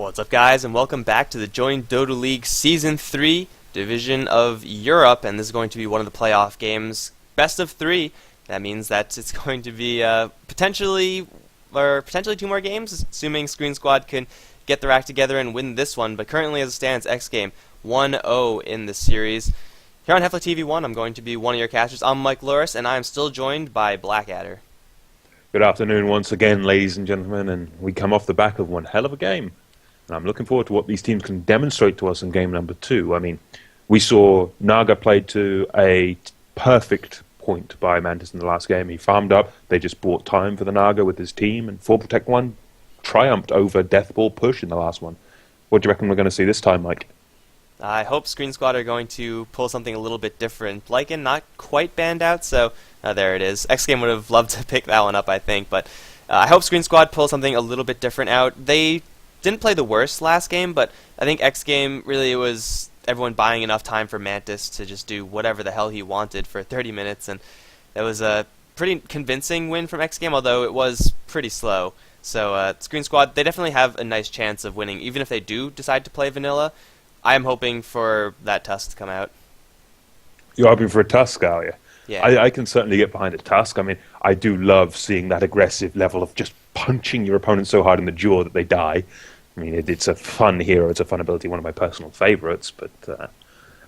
What's up, guys, and welcome back to the Join Dota League Season 3 Division of Europe, and this is going to be one of the playoff games, best of 3. That means that it's going to be potentially two more games, assuming Sqreen Squad can get their act together and win this one, but currently as it stands, xGame 1-0 in the series. Here on HeflaTV 1, I'm going to be one of your casters. I'm Mike Loris, and I'm still joined by Blackadder. Good afternoon once again, ladies and gentlemen, and we come off the back of one hell of a game. And I'm looking forward to what these teams can demonstrate to us in game number 2. I mean, we saw Naga played to a perfect point by Mantis in the last game. He farmed up, they just bought time for the Naga with his team, and 4 Protect 1 triumphed over Deathball Push in the last one. What do you reckon we're going to see this time, Mike? I hope Sqreen Squad are going to pull something a little bit different. Lycan not quite banned out, so there it is. xGame would have loved to pick that one up, I think, but I hope Sqreen Squad pulls something a little bit different out. They didn't play the worst last game, but I think xGame really was everyone buying enough time for Mantis to just do whatever the hell he wanted for 30 minutes, and that was a pretty convincing win from xGame, although it was pretty slow. So Sqreen Squad, they definitely have a nice chance of winning, even if they do decide to play vanilla. I am hoping for that Tusk to come out. You're hoping for a Tusk, are you? Yeah. I can certainly get behind a Tusk. I mean, I do love seeing that aggressive level of just punching your opponent so hard in the jaw that they die. I mean, it's a fun hero, it's a fun ability, one of my personal favorites. But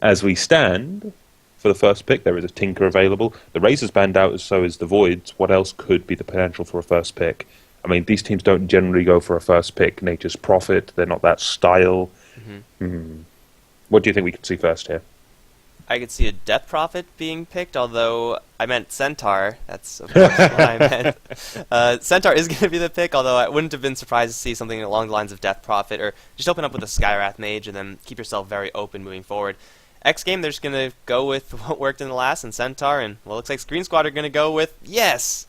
as we stand, for the first pick, there is a Tinker available. The Razor's banned out, so is the Voids. What else could be the potential for a first pick? I mean, these teams don't generally go for a first pick. Nature's Prophet, they're not that style. What do you think we could see first here? I could see a Death Prophet being picked, although I meant Centaur. That's of course what I meant. Centaur is going to be the pick, although I wouldn't have been surprised to see something along the lines of Death Prophet, or just open up with a Skywrath Mage and then keep yourself very open moving forward. xGame, they're just going to go with what worked in the last, and Centaur, and well, it looks like Sqreen Squad are going to go with, yes!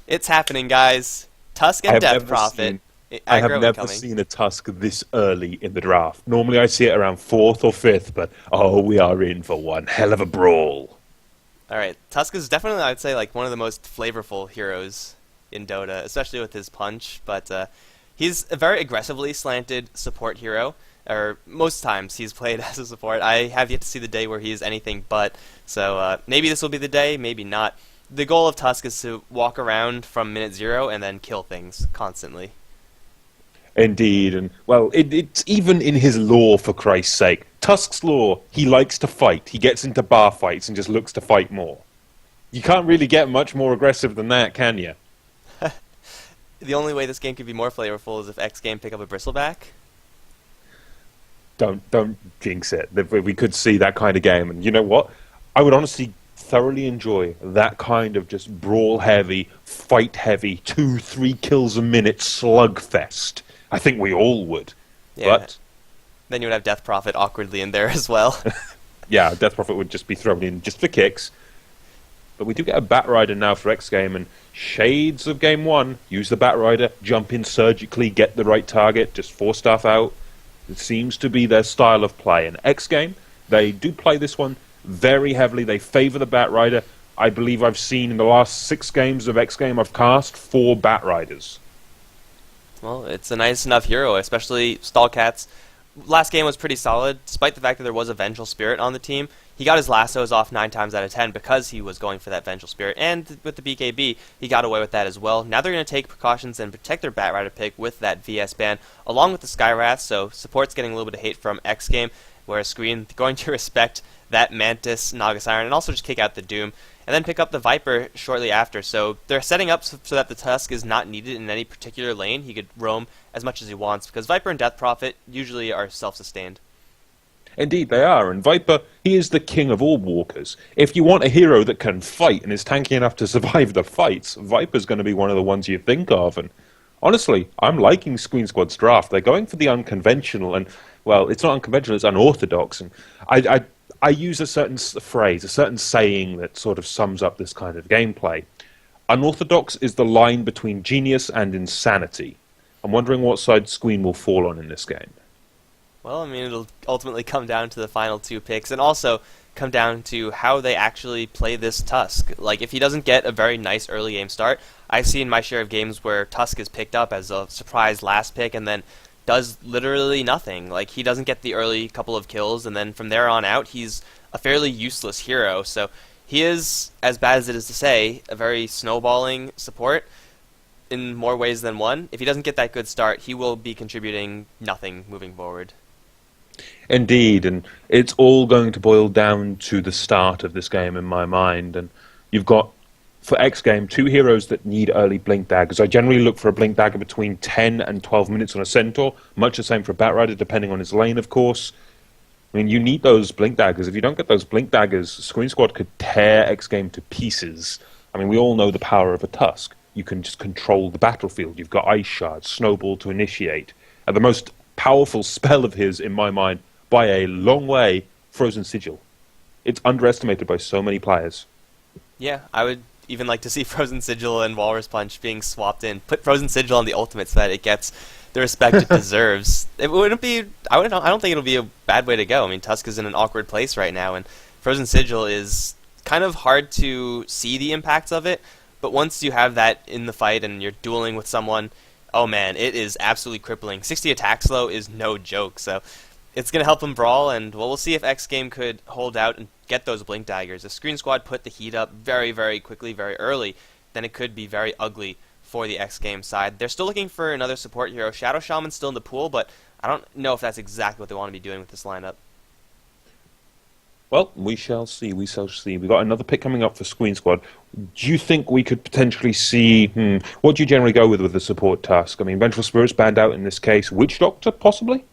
It's happening, guys. Tusk and Death Prophet. I have never seen a Tusk this early in the draft. Normally I see it around 4th or 5th, but we are in for one hell of a brawl. Alright, Tusk is definitely, I'd say, like one of the most flavorful heroes in Dota, especially with his punch, but he's a very aggressively slanted support hero, or most times he's played as a support. I have yet to see the day where he is anything but, so maybe this will be the day, maybe not. The goal of Tusk is to walk around from minute 0 and then kill things constantly. Indeed, and well, it's even in his lore, for Christ's sake. Tusk's lore, he likes to fight. He gets into bar fights and just looks to fight more. You can't really get much more aggressive than that, can you? The only way this game could be more flavorful is if xGame pick up a Bristleback. Don't jinx it. We could see that kind of game, and you know what? I would honestly thoroughly enjoy that kind of just brawl-heavy, fight-heavy, 2-3 kills a minute slugfest. I think we all would. Yeah. But then you would have Death Prophet awkwardly in there as well. yeah, Death Prophet would just be thrown in just for kicks. But we do get a Batrider now for xGame, and shades of game 1. Use the Batrider, jump in surgically, get the right target, just force stuff out. It seems to be their style of play. And xGame, they do play this one very heavily. They favour the Batrider. I believe I've seen in the last 6 games of xGame, I've cast 4 Batriders. Well, it's a nice enough hero, especially Stallcats. Last game was pretty solid, despite the fact that there was a Vengeful Spirit on the team. He got his lassos off 9 times out of 10 because he was going for that Vengeful Spirit, and with the BKB, he got away with that as well. Now they're going to take precautions and protect their Batrider pick with that VS ban, along with the Skywrath, so support's getting a little bit of hate from xGame, whereas Sqreen going to respect that Mantis, Naga Siren, and also just kick out the Doom, and then pick up the Viper shortly after. So they're setting up so that the Tusk is not needed in any particular lane. He could roam as much as he wants, because Viper and Death Prophet usually are self-sustained. Indeed they are, and Viper, he is the king of all walkers. If you want a hero that can fight and is tanky enough to survive the fights, Viper's going to be one of the ones you think of. And honestly, I'm liking Sqreen Squad's draft. They're going for the unconventional, and, well, it's not unconventional, it's unorthodox. And I use a certain phrase, a certain saying that sort of sums up this kind of gameplay. Unorthodox is the line between genius and insanity. I'm wondering what side Sqreen will fall on in this game. Well, I mean, it'll ultimately come down to the final 2 picks, and also come down to how they actually play this Tusk. Like, if he doesn't get a very nice early game start, I've seen my share of games where Tusk is picked up as a surprise last pick, and then does literally nothing. Like, he doesn't get the early couple of kills, and then from there on out, he's a fairly useless hero. So he is, as bad as it is to say, a very snowballing support in more ways than one. If he doesn't get that good start, he will be contributing nothing moving forward. Indeed, and it's all going to boil down to the start of this game in my mind. And you've got, for xGame, two heroes that need early Blink Daggers. I generally look for a Blink Dagger between 10 and 12 minutes on a Centaur, much the same for a Batrider, depending on his lane, of course. I mean, you need those Blink Daggers. If you don't get those Blink Daggers, Sqreen Squad could tear xGame to pieces. I mean, we all know the power of a Tusk. You can just control the battlefield. You've got Ice Shards, Snowball to initiate. And the most powerful spell of his, in my mind, by a long way, Frozen Sigil. It's underestimated by so many players. Yeah, I would even like to see Frozen Sigil and Walrus Punch being swapped in. Put Frozen Sigil on the ultimate so that it gets the respect it deserves. It wouldn't be. I don't think it'll be a bad way to go. I mean, Tusk is in an awkward place right now, and Frozen Sigil is kind of hard to see the impacts of it. But once you have that in the fight and you're dueling with someone, oh man, it is absolutely crippling. 60 attack slow is no joke. So it's going to help him brawl, and well, we'll see if xGame could hold out and get those Blink Daggers. If Sqreen Squad put the heat up very, very quickly, very early, then it could be very ugly for the xGame side. They're still looking for another support hero. Shadow Shaman's still in the pool, but I don't know if that's exactly what they want to be doing with this lineup. Well, we shall see. We shall see. We've got another pick coming up for Sqreen Squad. Do you think we could potentially see... what do you generally go with the support Tusk? I mean, Vengeful Spirit's banned out in this case. Witch Doctor, possibly?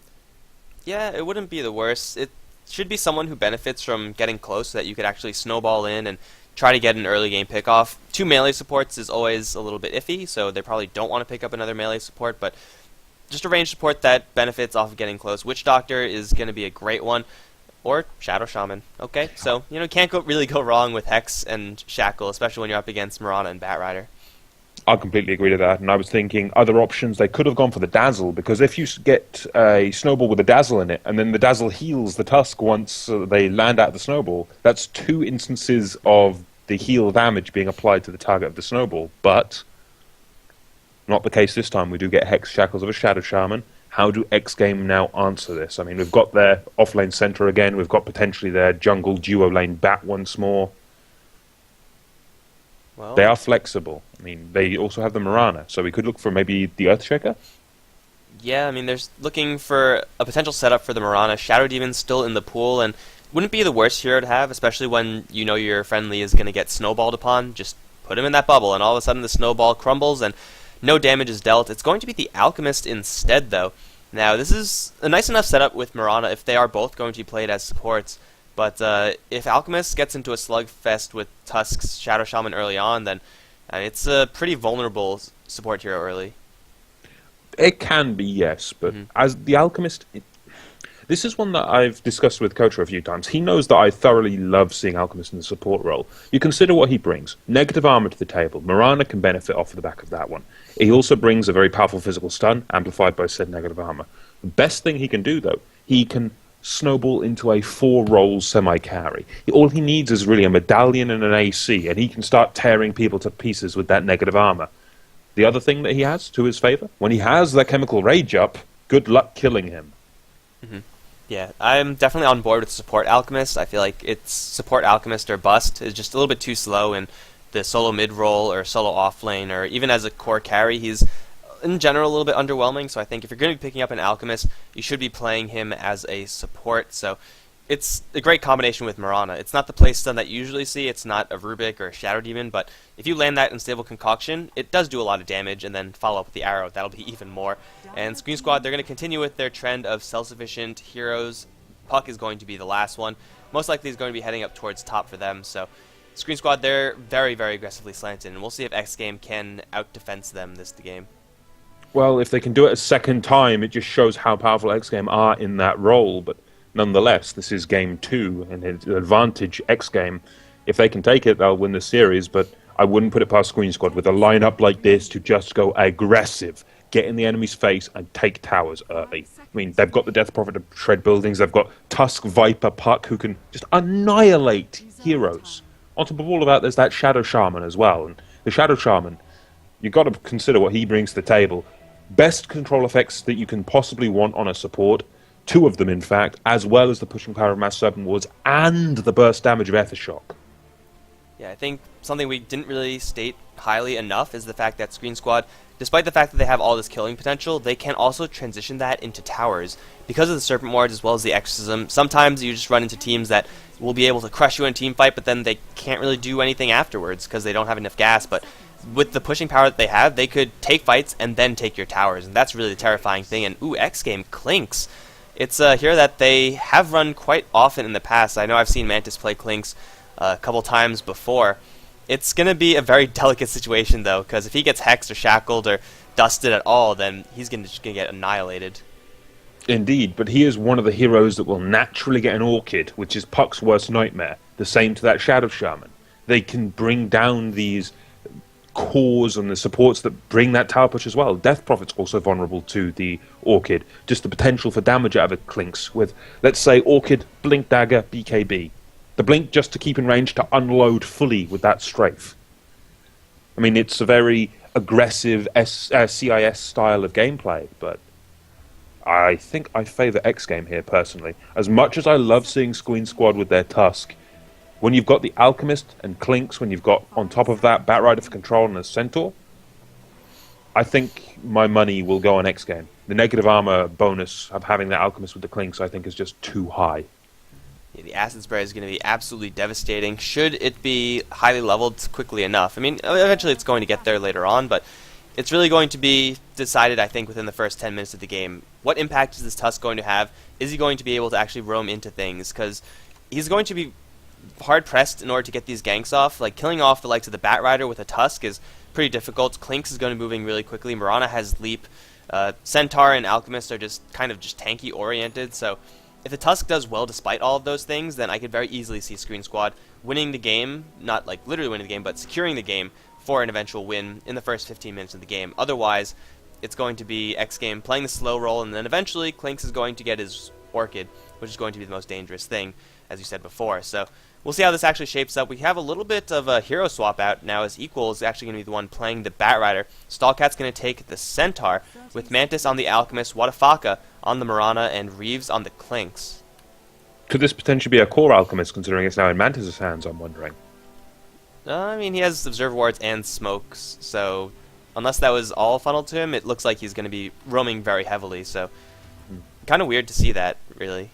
Yeah, it wouldn't be the worst. It should be someone who benefits from getting close so that you could actually snowball in and try to get an early game pickoff. Two melee supports is always a little bit iffy, so they probably don't want to pick up another melee support, but just a range support that benefits off of getting close. Witch Doctor is going to be a great one. Or Shadow Shaman. Okay, so, can't really go wrong with Hex and Shackle, especially when you're up against Mirana and Batrider. I completely agree to that, and I was thinking other options. They could have gone for the Dazzle, because if you get a Snowball with a Dazzle in it, and then the Dazzle heals the Tusk once they land out of the Snowball, that's two instances of the heal damage being applied to the target of the Snowball. But not the case this time. We do get Hex Shackles of a Shadow Shaman. How do xGame now answer this? I mean, we've got their off-lane center again. We've got potentially their jungle duo lane bat once more. Well, they are flexible. I mean, they also have the Mirana, so we could look for maybe the Earthshaker? Yeah, I mean, there's looking for a potential setup for the Mirana. Shadow Demon's still in the pool, and wouldn't be the worst hero to have, especially when you know your friendly is going to get snowballed upon. Just put him in that bubble, and all of a sudden the snowball crumbles, and no damage is dealt. It's going to be the Alchemist instead, though. Now, this is a nice enough setup with Mirana if they are both going to be played as supports. But if Alchemist gets into a slugfest with Tusk's Shadow Shaman early on, then it's a pretty vulnerable support hero early. It can be, yes, but as the Alchemist... This is one that I've discussed with Kotra a few times. He knows that I thoroughly love seeing Alchemist in the support role. You consider what he brings. Negative armor to the table. Mirana can benefit off the back of that one. He also brings a very powerful physical stun, amplified by said negative armor. The best thing he can do, though, he can snowball into a 4-role semi-carry. All he needs is really a medallion and an AC, and he can start tearing people to pieces with that negative armor. The other thing that he has to his favor, when he has that chemical rage up, good luck killing him. Yeah, I'm definitely on board with support Alchemist. I feel like it's support Alchemist or bust is just a little bit too slow in the solo mid-roll or solo off-lane, or even as a core carry. He's, in general, a little bit underwhelming, so I think if you're going to be picking up an Alchemist, you should be playing him as a support. So it's a great combination with Mirana. It's not the playstyle that you usually see. It's not a Rubik or a Shadow Demon, but if you land that in Stable Concoction, it does do a lot of damage, and then follow up with the Arrow. That'll be even more. And Sqreen Squad, they're going to continue with their trend of self-sufficient heroes. Puck is going to be the last one. Most likely is going to be heading up towards top for them, so Sqreen Squad, they're very, very aggressively slanted, and we'll see if xGame can out-defense them this game. Well, if they can do it a second time, it just shows how powerful xGame are in that role, but nonetheless, this is game 2, and it's an advantage xGame. If they can take it, they'll win the series, but I wouldn't put it past Sqreen Squad with a lineup like this to just go aggressive, get in the enemy's face, and take towers early. I mean, they've got the Death Prophet to shred buildings, they've got Tusk, Viper, Puck, who can just annihilate heroes. On top of all of that, there's that Shadow Shaman as well, and the Shadow Shaman, you've got to consider what he brings to the table. best control effects that you can possibly want on a support. Two of them, in fact, as well as the pushing power of Mass Serpent Wards and the burst damage of Aethershock. Yeah, I think something we didn't really state highly enough is the fact that Sqreen Squad, despite the fact that they have all this killing potential, they can also transition that into towers. Because of the Serpent Wards as well as the Exorcism, sometimes you just run into teams that will be able to crush you in a team fight, but then they can't really do anything afterwards because they don't have enough gas. But with the pushing power that they have, they could take fights and then take your towers, and that's really the terrifying thing. And ooh, xGame Clinks. It's a hero that they have run quite often in the past. I know I've seen Mantis play Clinks a couple times before. It's going to be a very delicate situation, though, because if he gets hexed or shackled or dusted at all, then he's going to get annihilated. Indeed, but he is one of the heroes that will naturally get an Orchid, which is Puck's worst nightmare. The same to that Shadow Shaman. They can bring down these cores and the supports that bring that tower push as well. Death Prophet's also vulnerable to the Orchid. Just the potential for damage out of it Clinks with, let's say, Orchid, Blink Dagger, BKB. The Blink just to keep in range to unload fully with that strafe. I mean, it's a very aggressive CIS style of gameplay, but I think I favour xGame here, personally. As much as I love seeing Sqreen Squad with their Tusk, when you've got the Alchemist and Clinks, when you've got, on top of that, Batrider for control and a Centaur, I think my money will go on xGame. The negative armor bonus of having the Alchemist with the Clinks, I think, is just too high. Yeah, the Acid Spray is going to be absolutely devastating should it be highly leveled quickly enough. I mean, eventually it's going to get there later on, but it's really going to be decided, I think, within the first 10 minutes of the game. What impact is this Tusk going to have? Is he going to be able to actually roam into things? Because he's going to be hard-pressed in order to get these ganks off. Like, killing off the likes of the Batrider with a Tusk is pretty difficult. Clinks is going to be moving really quickly. Mirana has Leap. Centaur and Alchemist are just kind of just tanky-oriented, so if the Tusk does well despite all of those things, then I could very easily see Sqreen Squad winning the game, not like literally winning the game, but securing the game for an eventual win in the first 15 minutes of the game. Otherwise, it's going to be xGame playing the slow roll, and then eventually Clinks is going to get his Orchid, which is going to be the most dangerous thing, as you said before. So we'll see how this actually shapes up. We have a little bit of a hero swap out now, as Equal is actually going to be the one playing the Batrider. Stallcat's going to take the Centaur, with Mantis on the Alchemist, Wadafaka on the Mirana, and Reeves on the Clinks. Could this potentially be a core Alchemist, considering it's now in Mantis' hands, I'm wondering? I mean, he has Observer Wards and Smokes, so unless that was all funneled to him, it looks like he's going to be roaming very heavily, so kind of weird to see that, really.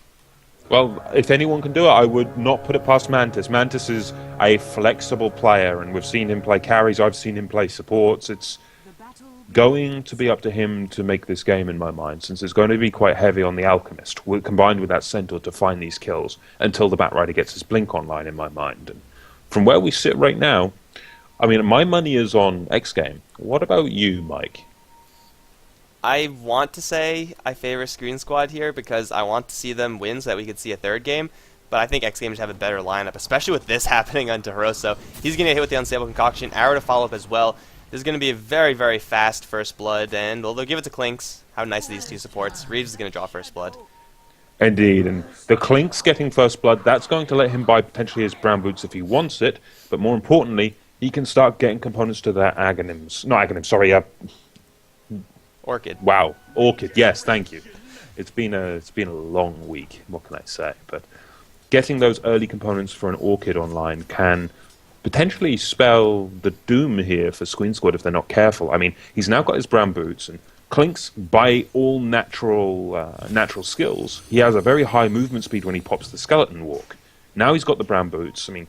Well, if anyone can do it, I would not put it past Mantis. Mantis is a flexible player, and we've seen him play carries, I've seen him play supports. It's going to be up to him to make this game, in my mind, since it's going to be quite heavy on the Alchemist, combined with that Centaur to find these kills, until the Batrider gets his Blink online, in my mind. And from where we sit right now, I mean, my money is on xGame. What about you, Mike? I want to say I favor Sqreen Squad here because I want to see them win so that we could see a third game, but I think xGame should have a better lineup, especially with this happening on Taroso. He's going to hit with the Unstable Concoction, Arrow to follow up as well. This is going to be a very, very fast First Blood, and well, they'll give it to Clinks. How nice are these two supports. Reeves is going to draw First Blood. Indeed, and the Clinks getting First Blood, that's going to let him buy potentially his Brown Boots if he wants it, but more importantly, he can start getting components to their Aghanims. Not Aghanim, sorry, Orchid. Wow, Orchid, yes, thank you. It's been a long week, what can I say, but getting those early components for an Orchid online can potentially spell the doom here for Sqreen Squad if they're not careful. I mean, he's now got his Brown Boots, and Clinks, by all natural skills, he has a very high movement speed when he pops the Skeleton Walk. Now he's got the Brown Boots. I mean,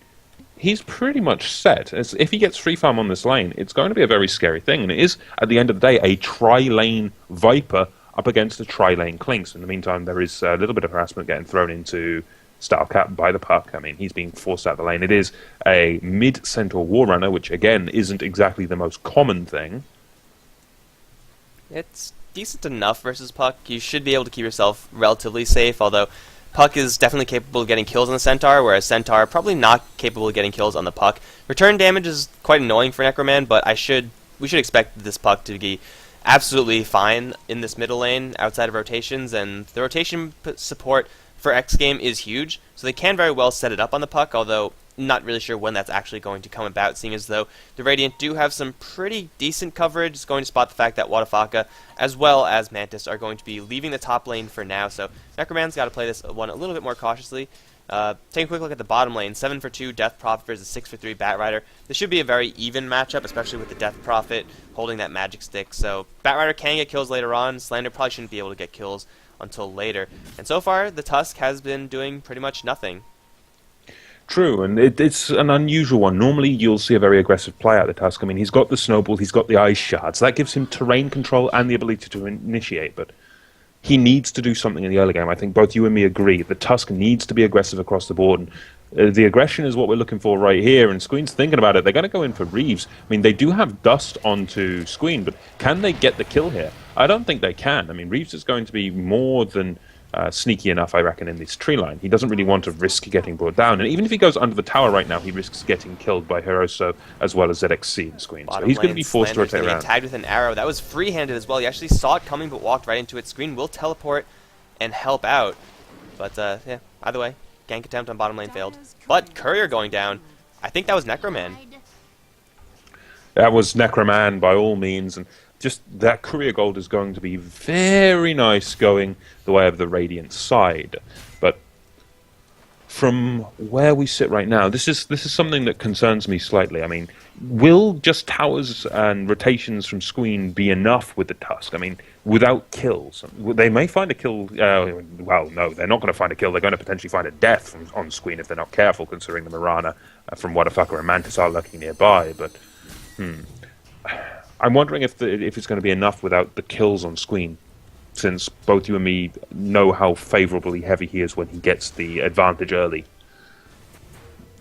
he's pretty much set. If he gets free farm on this lane, it's going to be a very scary thing, and it is, at the end of the day, a tri-lane Viper up against a tri-lane Clinks. In the meantime, there is a little bit of harassment getting thrown into Stallcat by the Puck. I mean, he's being forced out of the lane. It is a mid-Centaur Warrunner, which, again, isn't exactly the most common thing. It's decent enough versus Puck. You should be able to keep yourself relatively safe, although Puck is definitely capable of getting kills on the Centaur, whereas Centaur probably not capable of getting kills on the Puck. Return damage is quite annoying for Necroman, but we should expect this Puck to be absolutely fine in this middle lane outside of rotations, and the rotation support for xGame is huge, so they can very well set it up on the Puck, although not really sure when that's actually going to come about, seeing as though the Radiant do have some pretty decent coverage. It's going to spot the fact that Wadafaka as well as Mantis are going to be leaving the top lane for now, so Necroman's got to play this one a little bit more cautiously. Taking a quick look at the bottom lane, 7 for 2 Death Prophet versus 6 for 3 Batrider. This should be a very even matchup, especially with the Death Prophet holding that magic stick. So Batrider can get kills later on. Slander probably shouldn't be able to get kills until later. And so far, the Tusk has been doing pretty much nothing. True, and it's an unusual one. Normally, you'll see a very aggressive play out of the Tusk. I mean, he's got the Snowball, he's got the Ice Shards. That gives him terrain control and the ability to initiate, but he needs to do something in the early game. I think both you and me agree. The Tusk needs to be aggressive across the board. And, the aggression is what we're looking for right here, and Sqreen's thinking about it. They're going to go in for Reeves. I mean, they do have Dust onto Sqreen, but can they get the kill here? I don't think they can. I mean, Reeves is going to be more than sneaky enough, I reckon, in this tree line. He doesn't really want to risk getting brought down, and even if he goes under the tower right now, he risks getting killed by Hiroso as well as ZXC and Sqreen. So he's going to be forced to rotate around. Tagged with an arrow. That was free-handed as well. He actually saw it coming but walked right into it. Sqreen will teleport and help out. But, yeah, either way, gank attempt on bottom lane failed. But Courier going down. I think that was Necroman. That was Necroman by all means, and just that Courier gold is going to be very nice going the way of the Radiant side. But from where we sit right now, this is something that concerns me slightly. I mean, will just towers and rotations from Sqreen be enough with the Tusk? I mean, without kills, they may find a kill. Well, no, they're not going to find a kill. They're going to potentially find a death on Sqreen if they're not careful, considering the Mirana from Wadafaka and Mantis are lurking nearby. But I'm wondering if it's going to be enough without the kills on Sqreen, since both you and me know how favorably heavy he is when he gets the advantage early.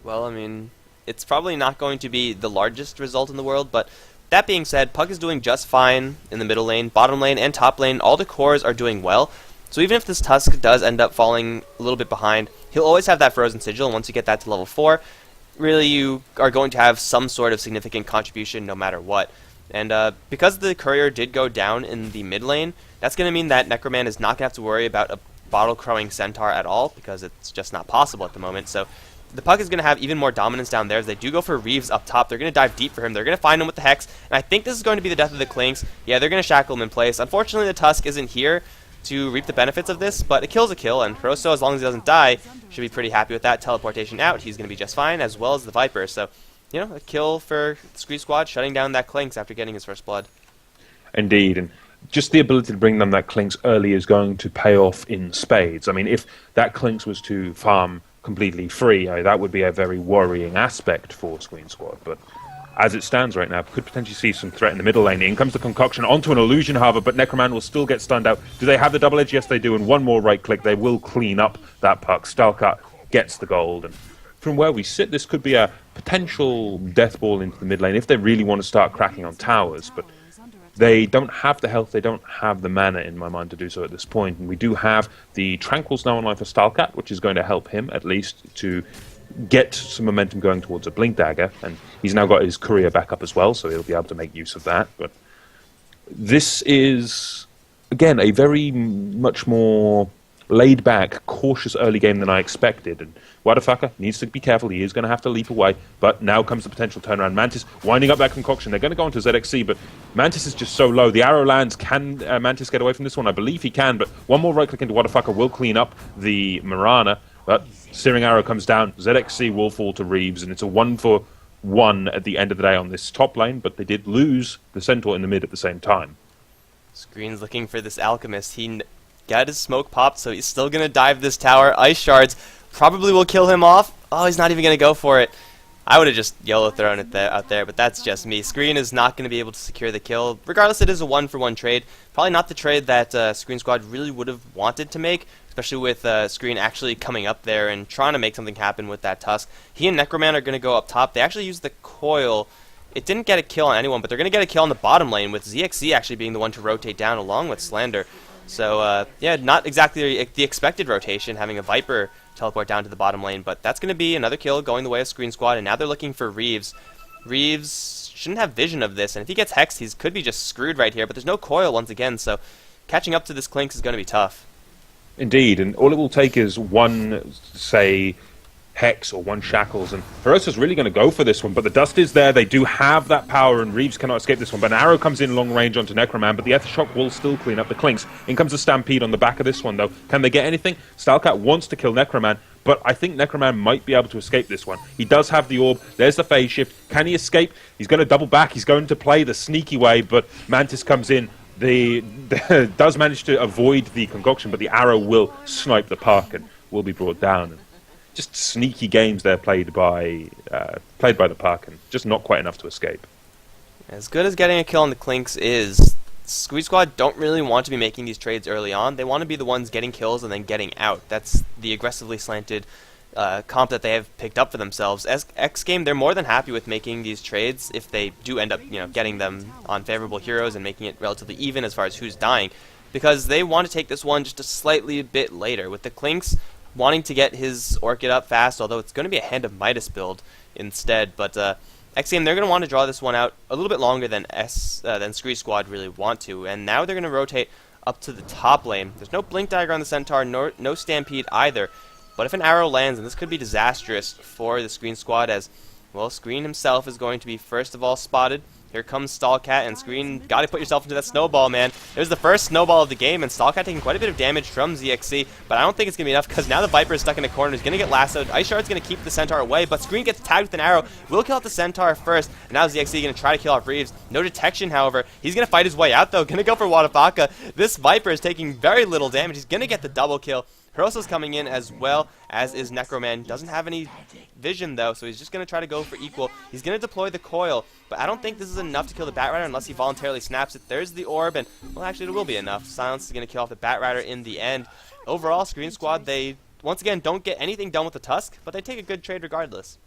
Well, I mean, it's probably not going to be the largest result in the world, but that being said, Puck is doing just fine in the middle lane, bottom lane, and top lane. All the cores are doing well, so even if this Tusk does end up falling a little bit behind, he'll always have that Frozen Sigil, and once you get that to level 4, really you are going to have some sort of significant contribution no matter what. And because the Courier did go down in the mid lane, that's going to mean that Necroman is not going to have to worry about a bottle crowing Centaur at all, because it's just not possible at the moment. So the Puck is going to have even more dominance down there as they do go for Reeves up top. They're going to dive deep for him. They're going to find him with the Hex, and I think this is going to be the death of the Clinks. Yeah, they're going to shackle him in place. Unfortunately, the Tusk isn't here to reap the benefits of this, but a kill's a kill, and Hiroso, as long as he doesn't die, should be pretty happy with that. Teleportation out, he's going to be just fine, as well as the Viper. So, you know, a kill for the Sqreen squad, shutting down that Clinks after getting his first blood. Indeed, and just the ability to bring them that Clinks early is going to pay off in spades. I mean, if that Clinks was to farm completely free, that would be a very worrying aspect for Sqreen squad, but as it stands right now, could potentially see some threat in the middle lane. In comes the Concoction onto an Illusion Harbor, but Necroman will still get stunned out. Do they have the double edge? Yes, they do, and one more right click, they will clean up that puck. Stalker gets the gold, and from where we sit, this could be a potential death ball into the mid lane if they really want to start cracking on towers, but they don't have the health, they don't have the mana in my mind to do so at this point. And we do have the Tranquils now online for Stalcat, which is going to help him at least to get some momentum going towards a Blink Dagger, and he's now got his Courier back up as well, so he'll be able to make use of that. But this is, again, a very much more laid-back, cautious early game than I expected, and Wadafaka needs to be careful. He is going to have to leap away, but now comes the potential turnaround. Mantis winding up that Concoction. They're going to go into ZXC, but Mantis is just so low. The arrow lands. Can Mantis get away from this one? I believe he can, but one more right-click into Wadafaka will clean up the Mirana, but Searing Arrow comes down. ZXC will fall to Reeves, and it's a 1-for-1 at the end of the day on this top lane, but they did lose the Centaur in the mid at the same time. Sqreen's looking for this Alchemist. He got his smoke popped, so he's still going to dive this tower. Ice Shards probably will kill him off. Oh, he's not even going to go for it. I would have just YOLO thrown it out there, but that's just me. Sqreen is not going to be able to secure the kill. Regardless, it is a 1-for-1 trade. Probably not the trade that Sqreen Squad really would have wanted to make, especially with Sqreen actually coming up there and trying to make something happen with that Tusk. He and Necroman are going to go up top. They actually used the Coil. It didn't get a kill on anyone, but they're going to get a kill on the bottom lane, with ZXC actually being the one to rotate down along with Slander. So, yeah, not exactly the expected rotation, having a Viper teleport down to the bottom lane, but that's going to be another kill going the way of Sqreen Squad, and now they're looking for Reeves. Reeves shouldn't have vision of this, and if he gets hexed, he could be just screwed right here, but there's no Coil once again, so catching up to this Clinks is going to be tough. Indeed, and all it will take is one, say, Hex or one Shackles, and Herosa's really going to go for this one, but the dust is there. They do have that power, and Reeves cannot escape this one. But an arrow comes in long range onto Necroman, but the Aethershock will still clean up the Clinks. In comes the Stampede on the back of this one, though. Can they get anything? Stalcat wants to kill Necroman, but I think Necroman might be able to escape this one. He does have the orb. There's the phase shift. Can he escape? He's going to double back. He's going to play the sneaky way, but Mantis comes in. Does manage to avoid the concoction, but the arrow will snipe the puck and will be brought down. Just sneaky games there played by the puck, and just not quite enough to escape. As good as getting a kill on the Clinks is, Squeeze Squad don't really want to be making these trades early on. They want to be the ones getting kills and then getting out. That's the aggressively slanted comp that they have picked up for themselves. As xGame, they're more than happy with making these trades if they do end up, getting them on favorable heroes and making it relatively even as far as who's dying, because they want to take this one just a slightly bit later. With the Clinks wanting to get his Orchid up fast, although it's going to be a Hand of Midas build instead. But xGame, they're going to want to draw this one out a little bit longer than Sqreen Squad really want to. And now they're going to rotate up to the top lane. There's no Blink Dagger on the Centaur, no Stampede either. But if an arrow lands, and this could be disastrous for the Sqreen Squad, as, well, Sqreen himself is going to be first of all spotted. Here comes Stalcat, and Sqreen, gotta put yourself into that snowball, man. There's the first snowball of the game, and Stalcat taking quite a bit of damage from ZXC, but I don't think it's gonna be enough, because now the Viper is stuck in a corner. He's gonna get lassoed. Ice Shard's gonna keep the Centaur away, but Sqreen gets tagged with an arrow. Will kill out the Centaur first, and now ZXC gonna try to kill off Reeves. No detection, however. He's gonna fight his way out, though. Gonna go for Wadapaka. This Viper is taking very little damage. He's gonna get the double kill. Herosa's coming in as well, as is Necroman. Doesn't have any vision, though, so he's just going to try to go for equal. He's going to deploy the coil, but I don't think this is enough to kill the Batrider unless he voluntarily snaps it. There's the orb, and, well, actually, it will be enough. Silence is going to kill off the Batrider in the end. Overall, Sqreen Squad, they, once again, don't get anything done with the Tusk, but they take a good trade regardless.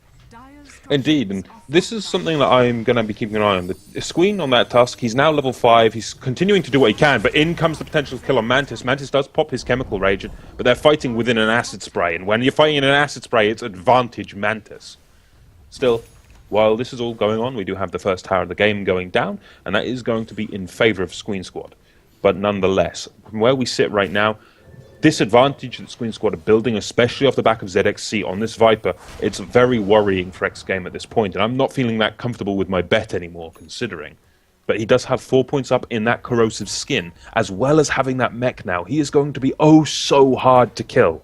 Indeed, and this is something that I'm going to be keeping an eye on. The Sqreen on that Tusk, he's now level 5, he's continuing to do what he can, but in comes the potential kill on Mantis. Mantis does pop his Chemical Rage, but they're fighting within an Acid Spray, and when you're fighting in an Acid Spray, it's advantage Mantis. Still, while this is all going on, we do have the first tower of the game going down, and that is going to be in favour of Sqreen Squad. But nonetheless, from where we sit right now, this advantage that Sqreen Squad are building, especially off the back of ZXC on this Viper, it's very worrying for xGame at this point, and I'm not feeling that comfortable with my bet anymore, considering. But he does have 4 points up in that Corrosive Skin, as well as having that mech now. He is going to be oh so hard to kill.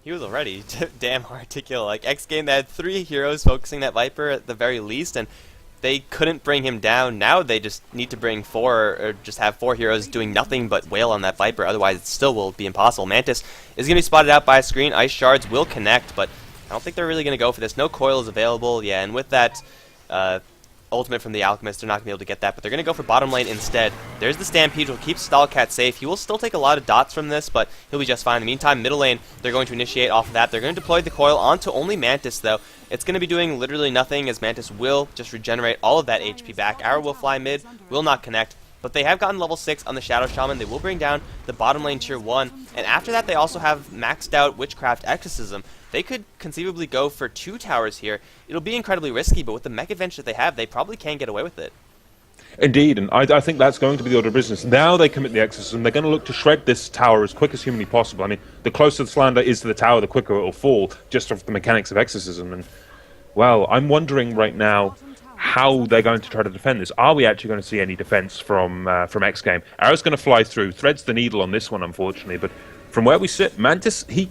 He was already damn hard to kill. Like, xGame, they had 3 heroes focusing that Viper at the very least, and they couldn't bring him down. Now they just need to bring 4, or just have 4 heroes doing nothing but wail on that Viper. Otherwise, it still will be impossible. Mantis is going to be spotted out by a Sqreen. Ice Shards will connect, but I don't think they're really going to go for this. No coil is available. Yeah, and with that ultimate from the Alchemist, they're not going to be able to get that, but they're going to go for bottom lane instead. There's the Stampede, which will keep Stalcat safe. He will still take a lot of dots from this, but he'll be just fine. In the meantime, middle lane, they're going to initiate off of that. They're going to deploy the coil onto only Mantis, though. It's going to be doing literally nothing, as Mantis will just regenerate all of that HP back. Arrow will fly mid, will not connect, but they have gotten level 6 on the Shadow Shaman. They will bring down the bottom lane tier 1, and after that they also have maxed out Witchcraft Exorcism. They could conceivably go for 2 towers here. It'll be incredibly risky, but with the mech advantage that they have, they probably can get away with it. Indeed, and I think that's going to be the order of business. Now they commit the exorcism, they're going to look to shred this tower as quick as humanly possible. I mean, the closer the Slander is to the tower, the quicker it will fall, just off the mechanics of exorcism. And, well, I'm wondering right now how they're going to try to defend this. Are we actually going to see any defense from xGame? Arrow's going to fly through, threads the needle on this one, unfortunately, but from where we sit, Mantis, he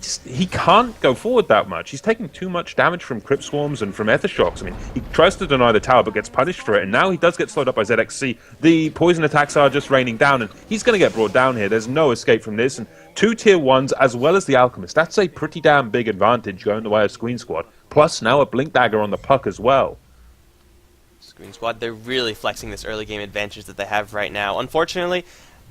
can't go forward that much. He's taking too much damage from Crypt Swarms and from Aethershocks. I mean, he tries to deny the tower but gets punished for it, and now he does get slowed up by ZXC. The poison attacks are just raining down, and he's going to get brought down here. There's no escape from this, and 2 tier 1s as well as the Alchemist. That's a pretty damn big advantage going the way of Sqreen Squad. Plus, now a Blink Dagger on the puck as well. Sqreen Squad, they're really flexing this early game advantage that they have right now. Unfortunately,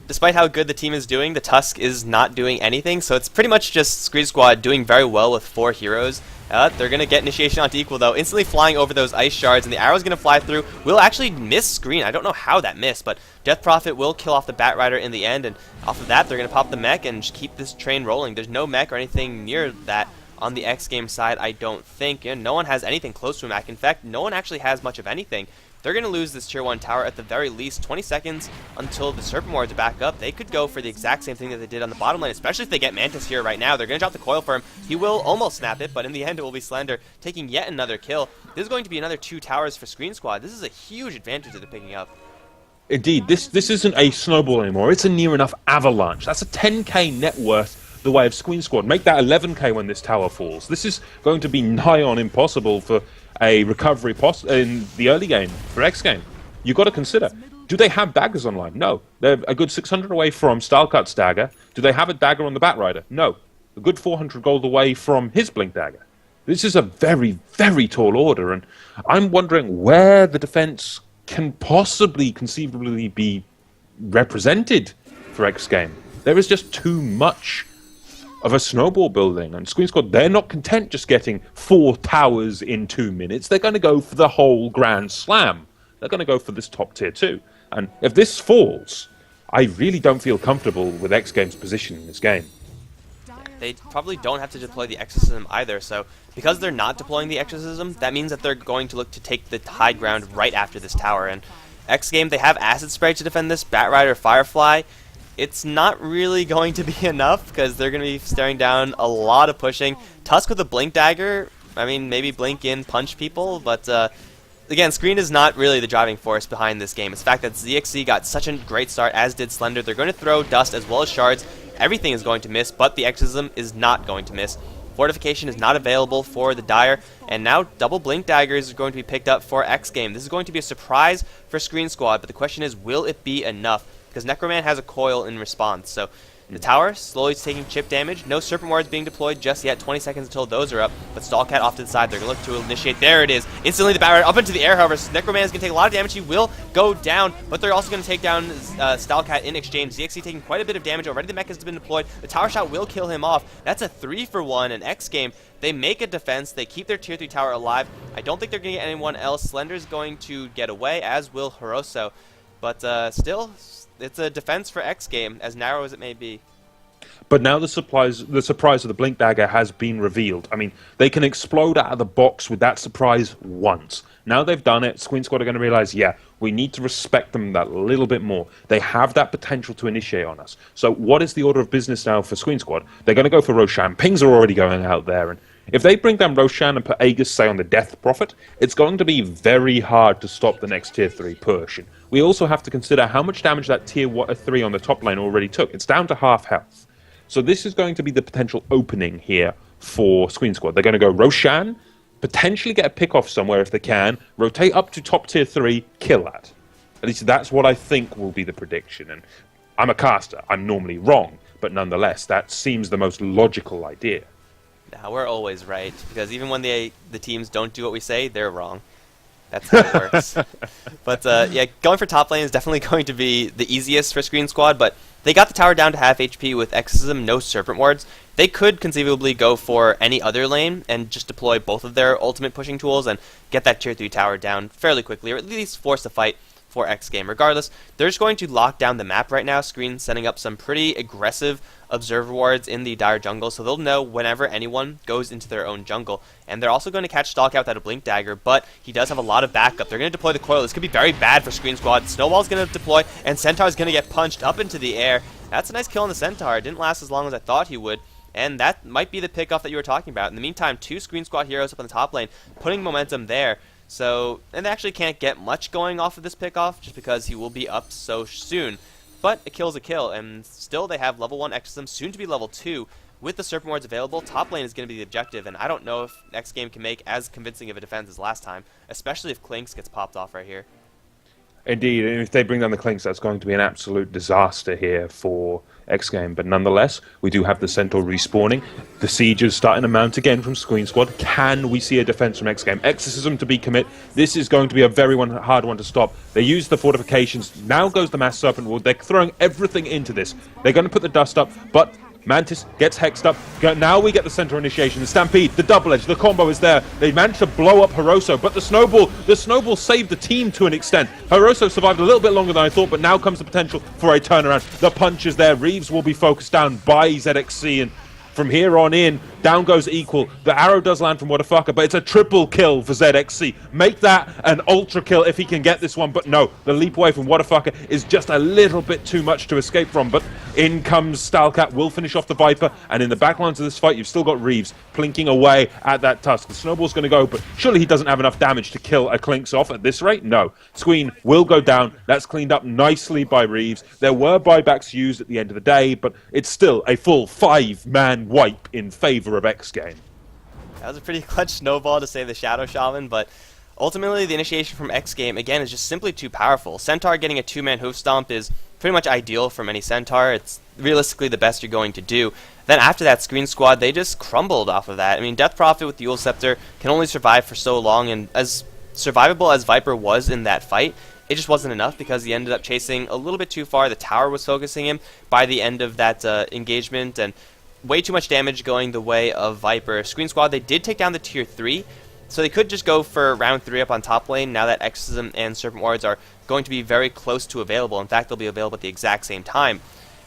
despite how good the team is doing, the Tusk is not doing anything, so it's pretty much just Sqreen Squad doing very well with 4 heroes. They're going to get initiation onto equal, though, instantly flying over those ice shards, and the arrow's going to fly through. Will actually miss Sqreen. I don't know how that missed, but Death Prophet will kill off the Batrider in the end, and off of that, they're going to pop the mech and just keep this train rolling. There's no mech or anything near that On the xGame side, I don't think. No one has anything close to a Mac. In fact, no one actually has much of anything. They're going to lose this Tier 1 tower at the very least. 20 seconds until the Serpent Wards are back up. They could go for the exact same thing that they did on the bottom lane, especially if they get Mantis here right now. They're going to drop the coil for him. He will almost snap it, but in the end it will be Slender taking yet another kill. This is going to be another 2 towers for Sqreen Squad. This is a huge advantage that they're picking up. Indeed, this isn't a snowball anymore. It's a near enough avalanche. That's a 10k net worth the way of Sqreen Squad. Make that 11k when this tower falls. This is going to be nigh on impossible for a recovery in the early game for xGame. You've got to consider, do they have daggers online? No. They're a good 600 away from Stylecut's dagger. Do they have a dagger on the Batrider? No. A good 400 gold away from his Blink dagger. This is a very, very tall order, and I'm wondering where the defense can possibly conceivably be represented for xGame. There is just too much of a snowball building, and Sqreen Squad, they're not content just getting 4 towers in 2 minutes. They're going to go for the whole Grand Slam. They're going to go for this top tier 2. And if this falls, I really don't feel comfortable with xGame's position in this game. They probably don't have to deploy the Exorcism either, so because they're not deploying the Exorcism, that means that they're going to look to take the high ground right after this tower. And xGame, they have Acid Spray to defend this, Batrider, Firefly. It's not really going to be enough because they're going to be staring down a lot of pushing. Tusk with a Blink Dagger, I mean, maybe blink in, punch people, but again, Sqreen is not really the driving force behind this game. It's the fact that ZXC got such a great start, as did Slender. They're going to throw Dust as well as Shards. Everything is going to miss, but the Exorcism is not going to miss. Fortification is not available for the Dire, and now double Blink Daggers are going to be picked up for xGame. This is going to be a surprise for Sqreen Squad, but the question is, will it be enough? Because Necroman has a coil in response, so the tower slowly is taking chip damage. No Serpent Wards being deployed just yet. 20 seconds until those are up. But Stallcat off to the side. They're going to look to initiate. There it is. Instantly the Batrider up into the air, however. Necroman is going to take a lot of damage. He will go down, but they're also going to take down Stallcat in exchange. ZXC taking quite a bit of damage. Already the mech has been deployed. The tower shot will kill him off. That's a 3-for-1 in xGame. They make a defense. They keep their tier 3 tower alive. I don't think they're going to get anyone else. Slender's going to get away, as will Hiroso. But still, it's a defense for xGame, as narrow as it may be. But now the surprise of the Blink Dagger has been revealed. I mean, they can explode out of the box with that surprise once. Now they've done it, Sqreen Squad are going to realize, yeah, we need to respect them that little bit more. They have that potential to initiate on us. So what is the order of business now for Sqreen Squad? They're going to go for Roshan. Pings are already going out there, and if they bring down Roshan and put Aegis, say, on the Death Prophet, it's going to be very hard to stop the next tier 3 push. And we also have to consider how much damage that tier 3 on the top lane already took. It's down to half health. So this is going to be the potential opening here for Sqreen Squad. They're going to go Roshan, potentially get a pick off somewhere if they can, rotate up to top tier 3, kill that. At least that's what I think will be the prediction. And I'm a caster. I'm normally wrong. But nonetheless, that seems the most logical idea. Now, we're always right, because even when the teams don't do what we say, they're wrong. That's how it works. But yeah, going for top lane is definitely going to be the easiest for Sqreen Squad, but they got the tower down to half HP with Exorcism, no Serpent Wards. They could conceivably go for any other lane and just deploy both of their ultimate pushing tools and get that tier 3 tower down fairly quickly, or at least force a fight for xGame. Regardless, they're just going to lock down the map right now. Sqreen setting up some pretty aggressive observer wards in the Dire jungle, so they'll know whenever anyone goes into their own jungle. And they're also going to catch Stalk out without a Blink Dagger, but he does have a lot of backup. They're going to deploy the coil. This could be very bad for Sqreen Squad. Snowball's going to deploy, and Centaur's going to get punched up into the air. That's a nice kill on the Centaur. It didn't last as long as I thought he would. And that might be the pickoff that you were talking about. In the meantime, 2 Sqreen Squad heroes up on the top lane, putting momentum there. So, and they actually can't get much going off of this pickoff, just because he will be up so soon. But a kill's a kill, and still they have level 1 Exorcism, soon to be level 2. With the Serpent Wards available, top lane is going to be the objective, and I don't know if xGame can make as convincing of a defense as last time, especially if Clinks gets popped off right here. Indeed, and if they bring down the Clinks, that's going to be an absolute disaster here for xGame. But nonetheless, we do have the Centaur respawning. The siege is starting to mount again from Sqreen Squad. Can we see a defense from xGame? Exorcism to be commit. This is going to be a very hard one to stop. They use the fortifications. Now goes the Mass Serpent Ward. They're throwing everything into this. They're going to put the dust up, but Mantis gets hexed up. Now we get the center initiation. The Stampede, the double edge, the combo is there. They managed to blow up Hiroso, but the snowball saved the team to an extent. Hiroso survived a little bit longer than I thought, but now comes the potential for a turnaround. The punch is there. Reeves will be focused down by ZXC, and from here on in, Down goes Equal. The arrow does land from Whatafaka, but it's a triple kill for ZXC. Make that an ultra kill if he can get this one, but no. The leap away from Whatafaka is just a little bit too much to escape from, but in comes Stalcat, will finish off the Viper, and in the backlines of this fight, you've still got Reeves plinking away at that Tusk. The Snowball's going to go, but surely he doesn't have enough damage to kill a Clinks off at this rate? No. Sqreen will go down. That's cleaned up nicely by Reeves. There were buybacks used at the end of the day, but it's still a full 5-man wipe in favor of xGame. That was a pretty clutch snowball to save the Shadow Shaman, but ultimately the initiation from xGame, again, is just simply too powerful. Centaur getting a 2-man hoof stomp is pretty much ideal from any Centaur. It's realistically the best you're going to do. Then after that, Sqreen Squad, they just crumbled off of that. I mean, Death Prophet with the Eul Scepter can only survive for so long, and as survivable as Viper was in that fight, it just wasn't enough because he ended up chasing a little bit too far. The tower was focusing him by the end of that engagement, and way too much damage going the way of Viper. Sqreen Squad, they did take down the tier 3, so they could just go for round 3 up on top lane now that Exorcism and Serpent Wards are going to be very close to available. In fact, they'll be available at the exact same time.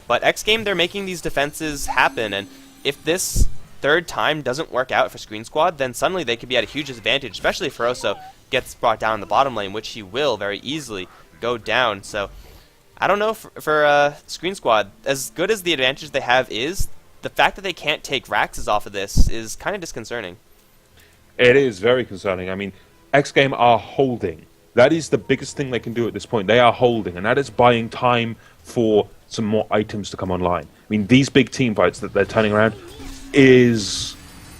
But xGame, they're making these defenses happen, and if this third time doesn't work out for Sqreen Squad, then suddenly they could be at a huge disadvantage, especially if Feroso gets brought down in the bottom lane, which he will very easily go down. So I don't know for Sqreen Squad, as good as the advantage they have is, the fact that they can't take Raxes off of this is kind of disconcerting. It is very concerning. I mean, xGame are holding. That is the biggest thing they can do at this point. They are holding, and that is buying time for some more items to come online. I mean, these big team fights that they're turning around is...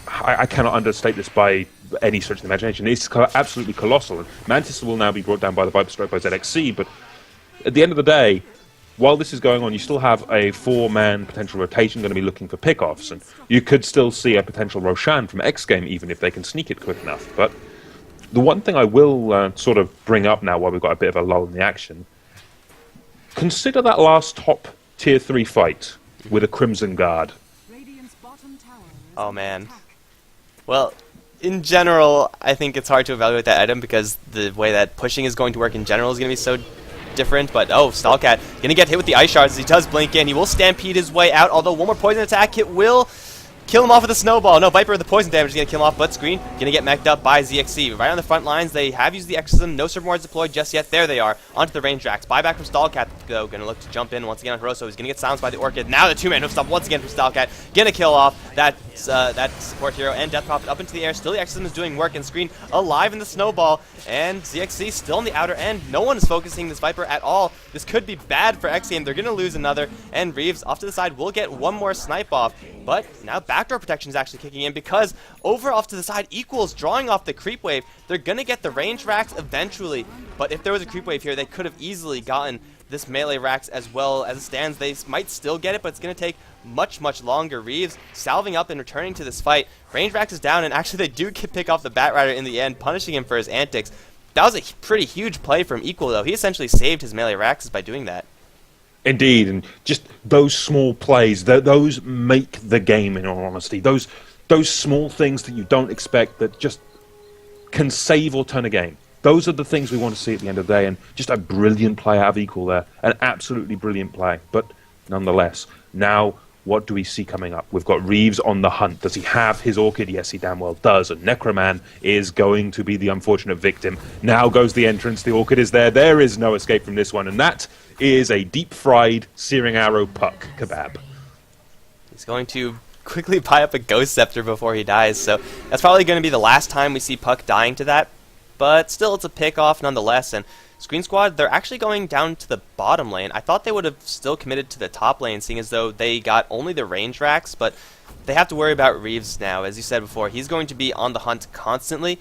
I cannot understate this by any stretch of the imagination. It's absolutely colossal. And Mantis will now be brought down by the Viper Stroke by ZXC, but at the end of the day, while this is going on, you still have a 4-man potential rotation going to be looking for pickoffs, and you could still see a potential Roshan from xGame even if they can sneak it quick enough. But the one thing I will sort of bring up now while we've got a bit of a lull in the action, consider that last top tier 3 fight with a Crimson Guard. Oh man. Well, in general, I think it's hard to evaluate that item because the way that pushing is going to work in general is going to be so different. But, oh, Stalcat going to get hit with the Ice Shards as he does blink in. He will stampede his way out, although one more poison attack hit will kill him off with a snowball. No, Viper with the poison damage is going to kill him off, but Sqreen going to get mech'd up by ZXC. Right on the front lines, they have used the Exorcism. No Serpent Wards deployed just yet. There they are. Onto the range racks. Buyback from Stalcat, though. Going to look to jump in once again on Hiroso. He's going to get silenced by the Orchid. Now the 2-man hoof stop once again from Stalcat. Going to kill off that support hero and Death Prophet up into the air. Still the Exorcism is doing work, and Sqreen alive in the snowball. And ZXC still on the outer end. No one is focusing this Viper at all. This could be bad for xGame. They're going to lose another. And Reeves off to the side will get one more snipe off. But now backdoor protection is actually kicking in because over off to the side, Equals drawing off the creep wave. They're going to get the range racks eventually. But if there was a creep wave here, they could have easily gotten this melee racks as well. As it stands, they might still get it, but it's going to take much, much longer. Reeves salving up and returning to this fight. Range racks is down, and actually they do pick off the Batrider in the end, punishing him for his antics. That was a pretty huge play from Equal, though. He essentially saved his melee racks by doing that. Indeed, and just those small plays, those make the game, in all honesty. Those small things that you don't expect that just can save or turn a game. Those are the things we want to see at the end of the day, and just a brilliant play out of Equal there. An absolutely brilliant play, but nonetheless, now what do we see coming up? We've got Reeves on the hunt. Does he have his Orchid? Yes, he damn well does, and Necroman is going to be the unfortunate victim. Now goes the entrance, the Orchid is there. There is no escape from this one, and that is a deep-fried Searing Arrow Puck kebab. He's going to quickly buy up a Ghost Scepter before he dies, so that's probably going to be the last time we see Puck dying to that, but still it's a pick-off nonetheless. And Sqreen Squad, they're actually going down to the bottom lane. I thought they would have still committed to the top lane, seeing as though they got only the range racks, but they have to worry about Reeves now. As you said before, he's going to be on the hunt constantly,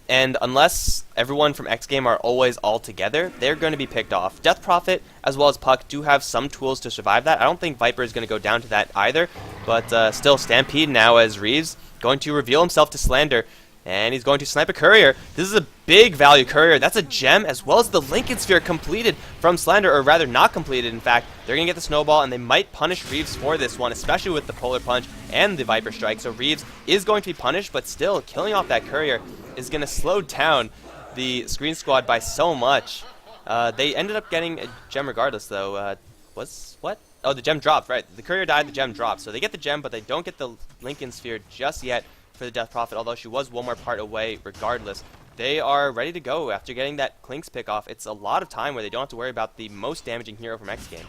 and unless everyone from xGame are always all together, they're going to be picked off. Death Prophet, as well as Puck, do have some tools to survive that. I don't think Viper is going to go down to that either, but still Stampede now as Reeves going to reveal himself to Slander, and he's going to snipe a Courier. This is a big value Courier. That's a gem, as well as the Lincoln Sphere completed from Slander, or rather not completed, in fact. They're going to get the Snowball, and they might punish Reeves for this one, especially with the Polar Punch and the Viper Strike. So Reeves is going to be punished, but still, killing off that Courier is going to slow down the Sqreen Squad by so much. They ended up getting a gem regardless, though. What? Oh, the gem dropped, right. The courier died, the gem dropped. So they get the gem, but they don't get the Lincoln Sphere just yet for the Death Prophet, although she was one more part away regardless. They are ready to go after getting that Klink's pick off. It's a lot of time where they don't have to worry about the most damaging hero from xGame.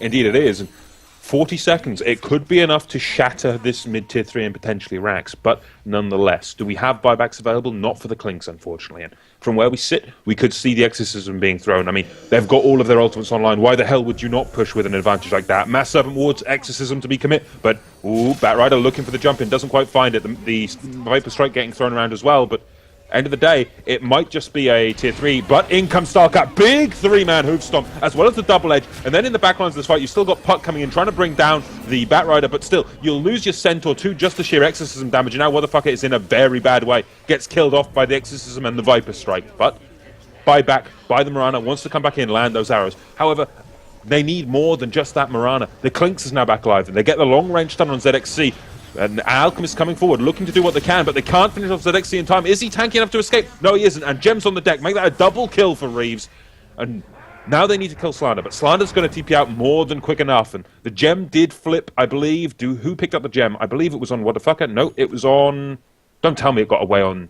Indeed it is. And 40 seconds, it could be enough to shatter this mid-tier 3 and potentially Rax, but nonetheless, do we have buybacks available? Not for the Klinks, unfortunately. And from where we sit, we could see the Exorcism being thrown. I mean, they've got all of their ultimates online. Why the hell would you not push with an advantage like that? Mass Serpent Wards, Exorcism to be commit, but, ooh, Batrider looking for the jump in, doesn't quite find it. The Viper Strike getting thrown around as well, but end of the day, it might just be a tier 3, but in comes Starcat. Big 3-man hoof stomp, as well as the double edge. And then in the back lines of this fight, you've still got Puck coming in, trying to bring down the Batrider, but still, you'll lose your Centaur too, just the sheer Exorcism damage. And now Motherfucker is in a very bad way. Gets killed off by the Exorcism and the Viper Strike. But buyback by the Mirana, wants to come back in, land those arrows. However, they need more than just that Mirana. The Klinks is now back live, and they get the long-range stun on ZXC. And Alchemist coming forward, looking to do what they can, but they can't finish off ZXC in time. Is he tanky enough to escape? No, he isn't. And Gems on the deck. Make that a double kill for Reeves. And now they need to kill Slander, but Slander's going to TP out more than quick enough. And the Gem did flip, I believe. Who picked up the Gem? I believe it was on Motherfucker. No, it was on... Don't tell me it got away on...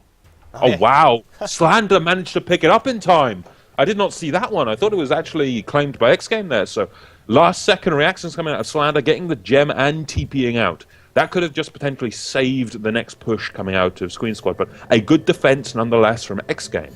Oh, wow. Slander managed to pick it up in time. I did not see that one. I thought it was actually claimed by xGame there. So last second reactions coming out of Slander, getting the Gem and TPing out. That could have just potentially saved the next push coming out of Sqreen Squad, but a good defense nonetheless from xGame.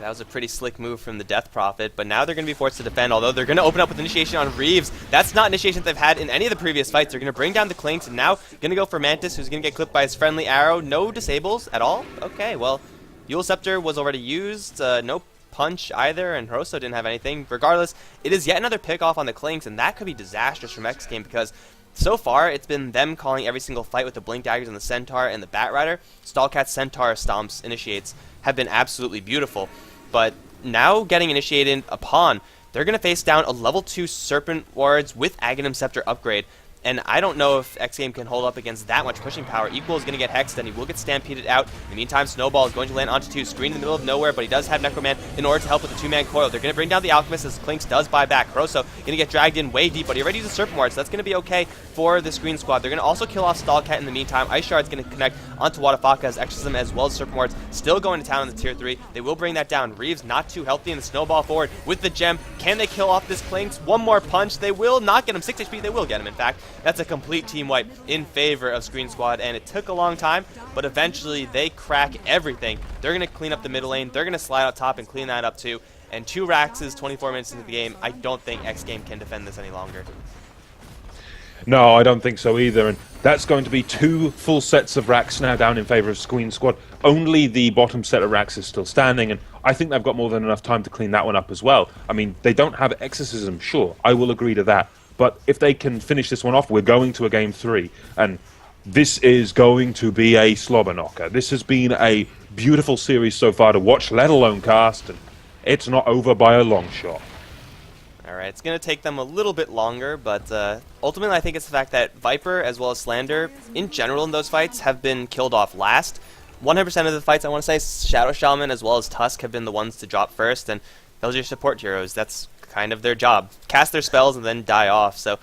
That was a pretty slick move from the Death Prophet, but now they're going to be forced to defend, although they're going to open up with initiation on Reeves. That's not initiation they've had in any of the previous fights. They're going to bring down the Klinks, and now going to go for Mantis, who's going to get clipped by his friendly arrow. No disables at all? Okay, well, Eul Scepter was already used, no punch either, and Hiroso didn't have anything. Regardless, it is yet another pick off on the Klinks, and that could be disastrous from xGame, because so far, it's been them calling every single fight with the Blink Daggers and the Centaur and the Batrider. Stallcat's Centaur stomps initiates have been absolutely beautiful. But now getting initiated upon, they're going to face down a level 2 Serpent Wards with Aghanim Scepter upgrade. And I don't know if xGame can hold up against that much pushing power. Equal is going to get hexed, and he will get stampeded out. In the meantime, Snowball is going to land onto 2, Sqreen in the middle of nowhere, but he does have Necroman in order to help with the 2-man coil. They're going to bring down the Alchemist as Klinks does buy back. Hiroso going to get dragged in way deep, but he already used a Serpent Ward, so that's going to be okay for the Sqreen Squad. They're going to also kill off Stallcat in the meantime. Ice Shard's going to connect onto Wadafaka Exorcism as well as Serpent Wards. Still going to town in the tier 3. They will bring that down. Reeves not too healthy in the Snowball forward with the Gem. Can they kill off this Klinks? One more punch. They will not get him. 6 HP. They will get him, in fact. That's a complete team wipe in favor of Sqreen Squad, and it took a long time, but eventually they crack everything. They're going to clean up the middle lane. They're going to slide out top and clean that up too. And 2 Raxes, 24 minutes into the game. I don't think xGame can defend this any longer. No, I don't think so either, and that's going to be 2 full sets of Rax now down in favor of Sqreen Squad. Only the bottom set of Rax is still standing, and I think they've got more than enough time to clean that one up as well. I mean, they don't have Exorcism, sure, I will agree to that. But if they can finish this one off, we're going to a game 3. And this is going to be a slobber knocker. This has been a beautiful series so far to watch, let alone cast. And it's not over by a long shot. Alright, it's going to take them a little bit longer, but ultimately I think it's the fact that Viper as well as Slander, in general in those fights, have been killed off last. 100% of the fights, I want to say, Shadow Shaman as well as Tusk have been the ones to drop first, and those are your support heroes. That's kind of their job. Cast their spells and then die off. So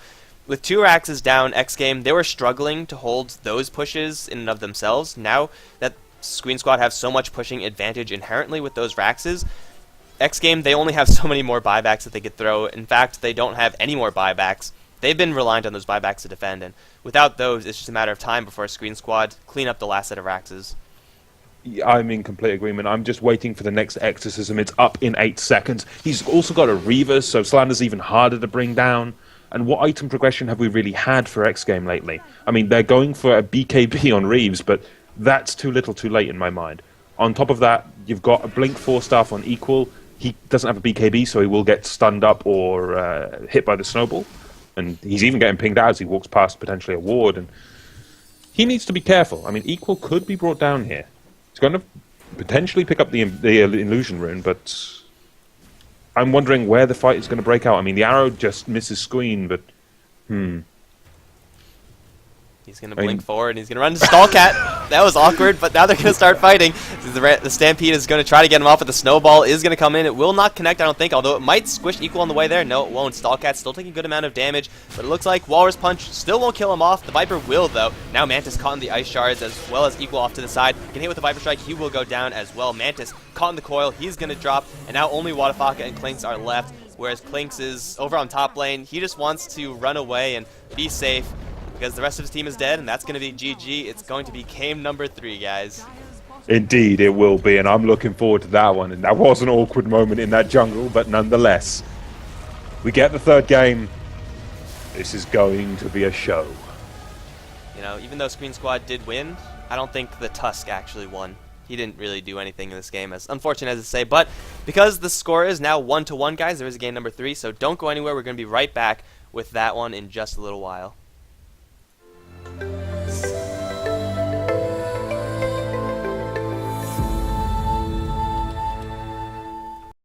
with 2 Raxes down, xGame, they were struggling to hold those pushes in and of themselves. Now that Sqreen Squad have so much pushing advantage inherently with those Raxes, xGame, they only have so many more buybacks that they could throw. In fact, they don't have any more buybacks. They've been reliant on those buybacks to defend, and without those, it's just a matter of time before Sqreen Squad clean up the last set of Raxes. I'm in complete agreement. I'm just waiting for the next Exorcism. It's up in 8 seconds. He's also got a Reaver, so Slander's even harder to bring down. And what item progression have we really had for xGame lately? I mean, they're going for a BKB on Reeves, but that's too little too late in my mind. On top of that, you've got a Blink 4 staff on Equal. He doesn't have a BKB, so he will get stunned up or hit by the Snowball. And he's even getting pinged out as he walks past potentially a ward. And he needs to be careful. I mean, Equal could be brought down here. He's going to potentially pick up the illusion rune, but I'm wondering where the fight is going to break out. I mean, the arrow just misses Sqreen, but He's going to blink forward, and he's going to run to Stallcat. That was awkward, but now they're going to start fighting. The Stampede is going to try to get him off, but the Snowball is going to come in. It will not connect, I don't think, although it might squish Equal on the way there. No, it won't. Stallcat's still taking a good amount of damage, but it looks like Walrus Punch still won't kill him off. The Viper will, though. Now Mantis caught in the Ice Shards, as well as Equal off to the side. Can hit with the Viper Strike. He will go down as well. Mantis caught in the coil. He's going to drop, and now only Wadafaka and Clinks are left, whereas Clinks is over on top lane. He just wants to run away and be safe, because the rest of his team is dead, and that's going to be GG. It's going to be game number 3, guys. Indeed, it will be, and I'm looking forward to that one. And that was an awkward moment in that jungle, but nonetheless, we get the 3rd game. This is going to be a show. You know, even though Sqreen Squad did win, I don't think the Tusk actually won. He didn't really do anything in this game, as unfortunate as to say. But because the score is now 1-1, guys, there is a game number 3, so don't go anywhere. We're going to be right back with that one in just a little while.